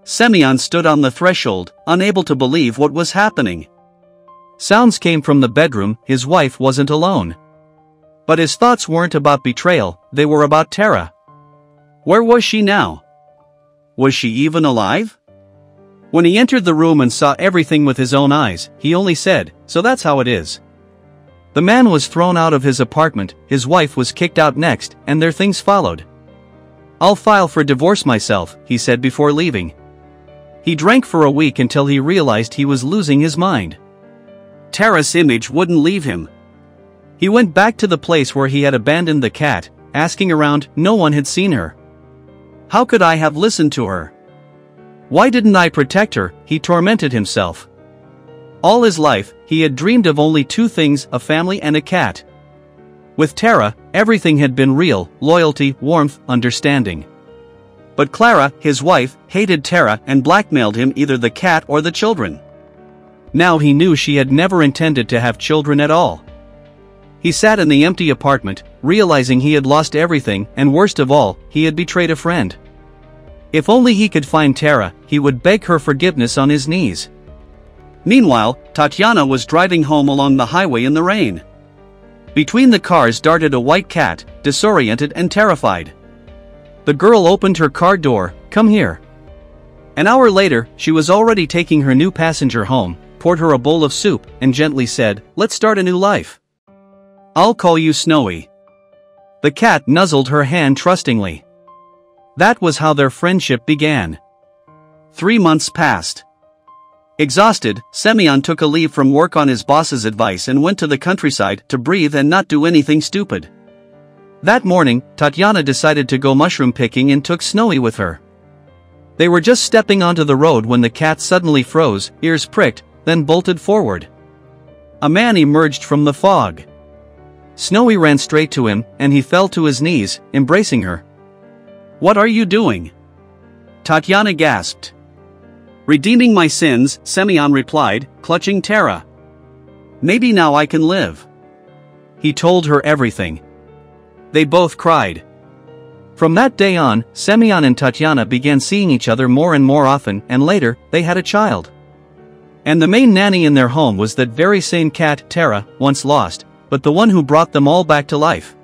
Semyon stood on the threshold, unable to believe what was happening. Sounds came from the bedroom. His wife wasn't alone. But his thoughts weren't about betrayal, they were about Tara. Where was she now? Was she even alive? When he entered the room and saw everything with his own eyes, he only said, "So that's how it is." The man was thrown out of his apartment, his wife was kicked out next, and their things followed. "I'll file for divorce myself," he said before leaving. He drank for a week until he realized he was losing his mind. Tara's image wouldn't leave him. He went back to the place where he had abandoned the cat, asking around. No one had seen her. How could I have listened to her? Why didn't I protect her? He tormented himself. All his life, he had dreamed of only two things: a family and a cat. With Tara, everything had been real: loyalty, warmth, understanding. But Clara, his wife, hated Tara and blackmailed him, either the cat or the children. Now he knew she had never intended to have children at all. He sat in the empty apartment, realizing he had lost everything, and worst of all, he had betrayed a friend. If only he could find Tara, he would beg her forgiveness on his knees. Meanwhile, Tatiana was driving home along the highway in the rain. Between the cars darted a white cat, disoriented and terrified. The girl opened her car door. "Come here." An hour later, she was already taking her new passenger home, poured her a bowl of soup, and gently said, "Let's start a new life. I'll call you Snowy." The cat nuzzled her hand trustingly. That was how their friendship began. 3 months passed. Exhausted, Semyon took a leave from work on his boss's advice and went to the countryside to breathe and not do anything stupid. That morning, Tatiana decided to go mushroom picking and took Snowy with her. They were just stepping onto the road when the cat suddenly froze, ears pricked, then bolted forward. A man emerged from the fog. Snowy ran straight to him, and he fell to his knees, embracing her. "What are you doing?" Tatiana gasped. "Redeeming my sins," Semyon replied, clutching Tara. "Maybe now I can live." He told her everything. They both cried. From that day on, Semyon and Tatiana began seeing each other more and more often, and later, they had a child. And the main nanny in their home was that very same cat, Tara, once lost, but the one who brought them all back to life.